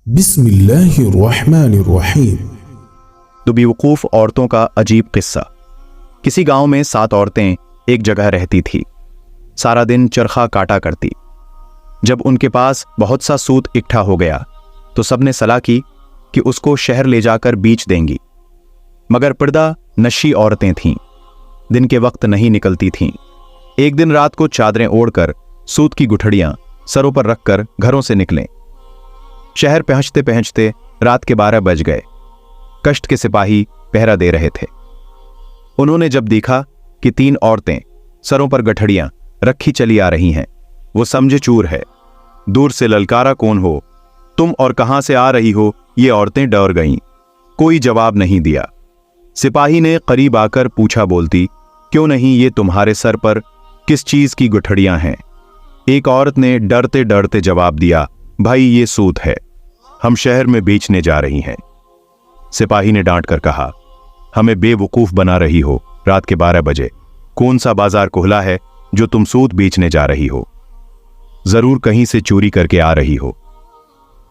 बिस्मिल्लाहिर्रहमानिर्रहीम। तो बेवकूफ़ औरतों का अजीब किस्सा। किसी गांव में 7 औरतें एक जगह रहती थी। सारा दिन चरखा काटा करती। जब उनके पास बहुत सा सूत इकट्ठा हो गया तो सबने सलाह की कि उसको शहर ले जाकर बेच देंगी। मगर पर्दा नशी औरतें थीं, दिन के वक्त नहीं निकलती थीं। एक दिन रात को चादरें ओढ़कर सूत की गुठड़ियां सरों पर रखकर घरों से निकलें। शहर पहुंचते पहुंचते रात के 12 बज गए। कष्ट के सिपाही पहरा दे रहे थे। उन्होंने जब देखा कि 3 औरतें सरों पर गठड़ियां रखी चली आ रही हैं, वो समझे चूर है। दूर से ललकारा, कौन हो तुम और कहां से आ रही हो? ये औरतें डर गईं। कोई जवाब नहीं दिया। सिपाही ने करीब आकर पूछा बोलती, क्यों नहीं, ये तुम्हारे सर पर किस चीज की गुठड़ियां हैं? एक औरत ने डरते डरते जवाब दिया, भाई ये सूत है, हम शहर में बेचने जा रही हैं। सिपाही ने डांट कर कहा, हमें बेवकूफ बना रही हो। रात के 12 बजे कौन सा बाजार खुला है जो तुम सूत बेचने जा रही हो? जरूर कहीं से चोरी करके आ रही हो।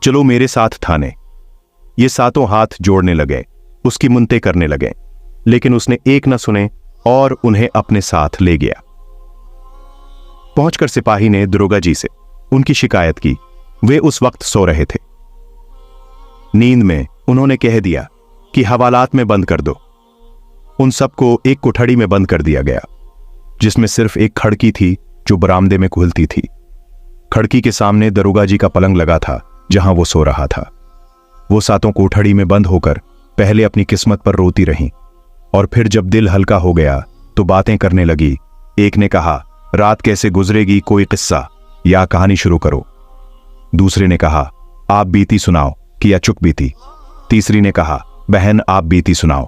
चलो मेरे साथ थाने। ये 7 हाथ जोड़ने लगे, उसकी मुन्ते करने लगे, लेकिन उसने एक न सुने और उन्हें अपने साथ ले गया। पहुंचकर सिपाही ने दरोगा जी से उनकी शिकायत की। वे उस वक्त सो रहे थे। नींद में उन्होंने कह दिया कि हवालात में बंद कर दो। उन सबको एक कोठड़ी में बंद कर दिया गया, जिसमें सिर्फ एक खिड़की थी जो बरामदे में खुलती थी। खिड़की के सामने दरोगा जी का पलंग लगा था, जहां वो सो रहा था। वो 7 कोठड़ी में बंद होकर पहले अपनी किस्मत पर रोती रहीं, और फिर जब दिल हल्का हो गया तो बातें करने लगी। एक ने कहा, रात कैसे गुजरेगी, कोई किस्सा या कहानी शुरू करो। दूसरे ने कहा, आप बीती सुनाओ कि या चुक बीती। तीसरी ने कहा, बहन आप बीती सुनाओ।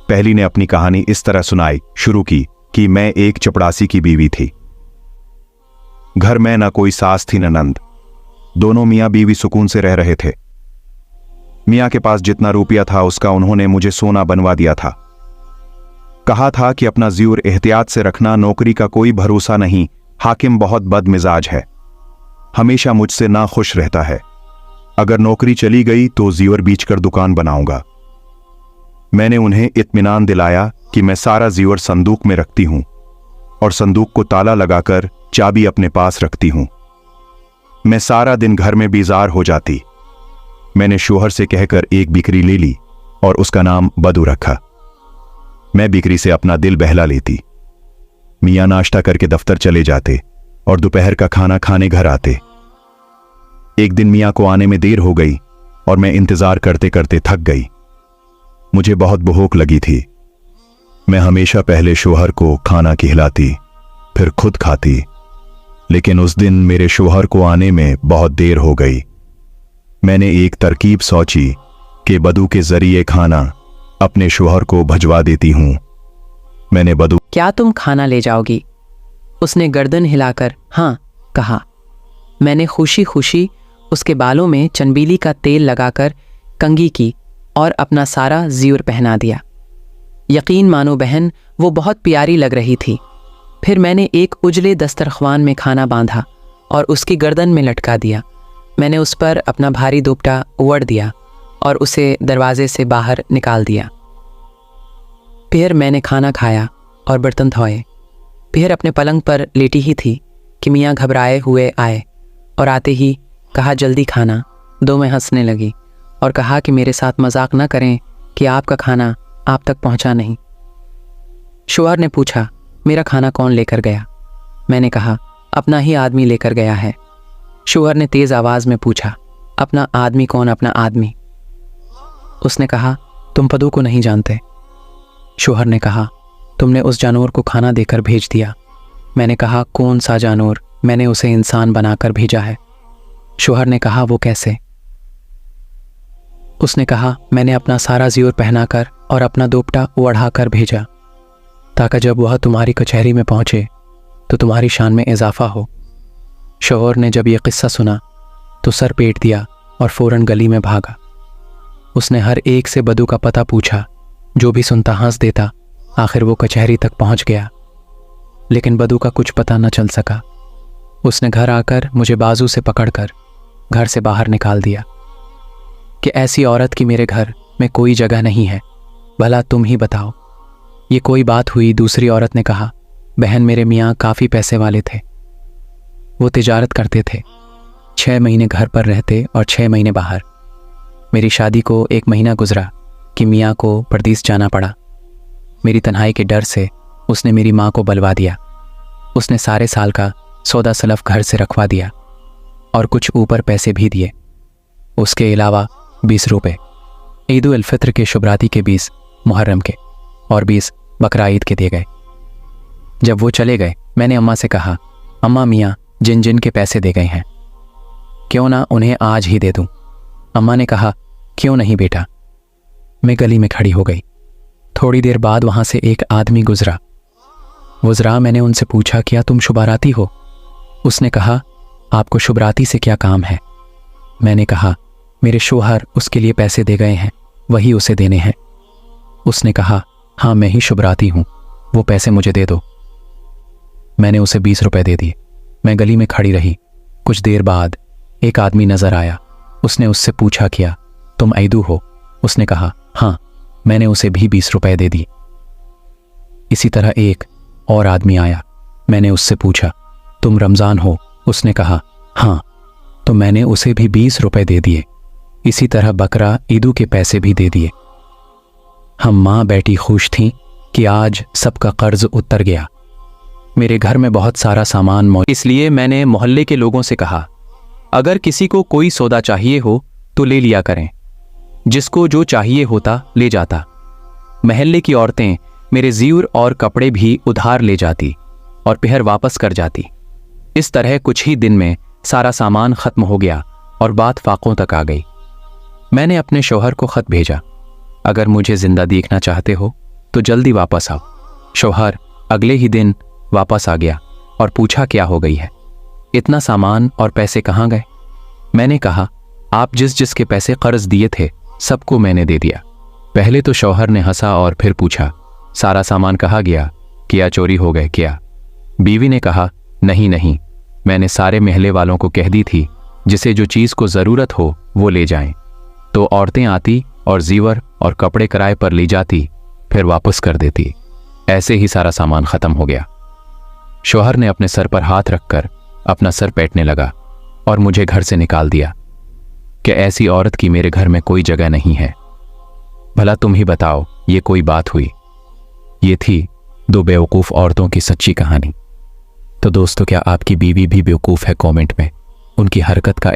पहली ने अपनी कहानी इस तरह सुनाई शुरू की कि मैं एक चपड़ासी की बीवी थी। घर में ना कोई सास थी न नंद। दोनों मियां बीवी सुकून से रह रहे थे। मियां के पास जितना रुपया था उसका उन्होंने मुझे सोना बनवा दिया था। कहा था कि अपना ज़ियूर एहतियात से रखना, नौकरी का कोई भरोसा नहीं, हाकिम बहुत बदमिजाज है, हमेशा मुझसे ना खुश रहता है। अगर नौकरी चली गई तो ज़ियूर बेचकर दुकान बनाऊंगा। मैंने उन्हें इत्मीनान दिलाया कि मैं सारा ज़ियूर संदूक में रखती हूं और संदूक को ताला लगाकर चाबी अपने पास रखती हूं। मैं सारा दिन घर में बेजार हो जाती। मैंने शोहर से कहकर एक बिकरी ले ली और उसका नाम बदू रखा। मैं बिकरी से अपना दिल बहला लेती। मियां नाश्ता करके दफ्तर चले जाते और दोपहर का खाना खाने घर आते। एक दिन मियां को आने में देर हो गई और मैं इंतजार करते करते थक गई। मुझे बहुत भूख लगी थी। मैं हमेशा पहले शोहर को खाना खिलाती, फिर खुद खाती, लेकिन उस दिन मेरे शोहर को आने में बहुत देर हो गई। मैंने एक तरकीब सोची कि बदू के जरिए खाना अपने शोहर को भिजवा देती हूं। मैंने बदू, क्या तुम खाना ले जाओगी? उसने गर्दन हिलाकर हाँ कहा। मैंने खुशी खुशी उसके बालों में चंबीली का तेल लगाकर कंघी की और अपना सारा ज़ियूर पहना दिया। यकीन मानो बहन, वो बहुत प्यारी लग रही थी। फिर मैंने एक उजले दस्तरख्वान में खाना बांधा और उसकी गर्दन में लटका दिया। मैंने उस पर अपना भारी दुपट्टा ओढ़ दिया और उसे दरवाजे से बाहर निकाल दिया। फिर मैंने खाना खाया और बर्तन धोए। फिर अपने पलंग पर लेटी ही थी कि मियाँ घबराए हुए आए और आते ही कहा, जल्दी खाना दो। मैं हंसने लगी और कहा कि मेरे साथ मजाक न करें कि आपका खाना आप तक पहुंचा नहीं। शोहर ने पूछा, मेरा खाना कौन लेकर गया? मैंने कहा, अपना ही आदमी लेकर गया है। शोहर ने तेज आवाज में पूछा, अपना आदमी कौन? अपना आदमी? उसने कहा, तुम पदू को नहीं जानते। शोहर ने कहा, तुमने उस जानवर को खाना देकर भेज दिया। मैंने कहा, कौन सा जानवर? मैंने उसे इंसान बनाकर भेजा है। शोहर ने कहा, वो कैसे? उसने कहा, मैंने अपना सारा ज़ियूर पहनाकर और अपना दुपट्टा ओढ़ाकर भेजा, ताकि जब वह तुम्हारी कचहरी में पहुंचे तो तुम्हारी शान में इजाफा हो। शोहर ने जब यह किस्सा सुना तो सर पेट दिया और फौरन गली में भागा। उसने हर एक से बदू का पता पूछा। जो भी सुनता हंस देता। आखिर वो कचहरी तक पहुंच गया, लेकिन बदू का कुछ पता न चल सका। उसने घर आकर मुझे बाजू से पकड़कर घर से बाहर निकाल दिया। कि ऐसी औरत की मेरे घर में कोई जगह नहीं है, भला तुम ही बताओ। ये कोई बात हुई। दूसरी औरत ने कहा, बहन, मेरे मियाँ काफ़ी पैसे वाले थे, वो तिजारत करते थे, 6 महीने घर पर रहते और 6 महीने बाहर। मेरी शादी को 1 महीना गुजरा कि मियाँ को परदेस जाना पड़ा। मेरी तन्हाई के डर से उसने मेरी माँ को बलवा दिया। उसने सारे साल का सौदा सलफ घर से रखवा दिया और कुछ ऊपर पैसे भी दिए। उसके अलावा 20 रुपये ईद उल फित्र के शुभराती के 20 मुहर्रम के और 20 बकरा ईद के दिए गए। जब वो चले गए, मैंने अम्मा से कहा, अम्मा, मियाँ जिन जिन के पैसे दे गए हैं, क्यों ना उन्हें आज ही दे दूं। अम्मा ने कहा, क्यों नहीं बेटा। मैं गली में खड़ी हो गई। थोड़ी देर बाद वहाँ से एक आदमी गुजरा। मैंने उनसे पूछा, क्या तुम शुभराती हो? उसने कहा, आपको शुभराती से क्या काम है? मैंने कहा, मेरे शोहर उसके लिए पैसे दे गए हैं, वही उसे देने हैं। उसने कहा, हाँ, मैं ही शुभराती हूँ, वो पैसे मुझे दे दो। मैंने उसे 20 रुपए दे दिए। मैं गली में खड़ी रही। कुछ देर बाद एक आदमी नजर आया। उसने उससे पूछा, क्या तुम ऐदू हो? उसने कहा, हाँ। मैंने उसे भी 20 रुपए दे दिए। इसी तरह एक और आदमी आया। मैंने उससे पूछा, तुम रमज़ान हो? उसने कहा, हाँ। तो मैंने उसे भी 20 रुपए दे दिए। इसी तरह बकरा ईदू के पैसे भी दे दिए। हम माँ बेटी खुश थीं कि आज सबका कर्ज उतर गया। मेरे घर में बहुत सारा सामान मौजूद, इसलिए मैंने मोहल्ले के लोगों से कहा, अगर किसी को कोई सौदा चाहिए हो तो ले लिया करें। जिसको जो चाहिए होता ले जाता। महल्ले की औरतें मेरे ज़ीवर और कपड़े भी उधार ले जाती और फिर वापस कर जाती। इस तरह कुछ ही दिन में सारा सामान खत्म हो गया और बात फाकों तक आ गई। मैंने अपने शौहर को खत भेजा, अगर मुझे जिंदा देखना चाहते हो तो जल्दी वापस आओ। शौहर अगले ही दिन वापस आ गया और पूछा, क्या हो गई है? इतना सामान और पैसे कहाँ गए? मैंने कहा, आप जिस जिसके पैसे कर्ज दिए थे सबको मैंने दे दिया। पहले तो शौहर ने हंसा और फिर पूछा, सारा सामान कहाँ गया? क्या चोरी हो गए क्या? बीवी ने कहा, नहीं नहीं, मैंने सारे महल्ले वालों को कह दी थी जिसे जो चीज़ को ज़रूरत हो वो ले जाएं। तो औरतें आती और ज़ीवर और कपड़े किराए पर ले जाती, फिर वापस कर देती। ऐसे ही सारा सामान ख़त्म हो गया। शौहर ने अपने सर पर हाथ रखकर अपना सर पैटने लगा और मुझे घर से निकाल दिया कि ऐसी औरत की मेरे घर में कोई जगह नहीं है। भला तुम ही बताओ, ये कोई बात हुई? ये थी 2 बेवकूफ़ औरतों की सच्ची कहानी। तो दोस्तों, क्या आपकी बीवी भी बेवकूफ़ है? कमेंट में उनकी हरकत का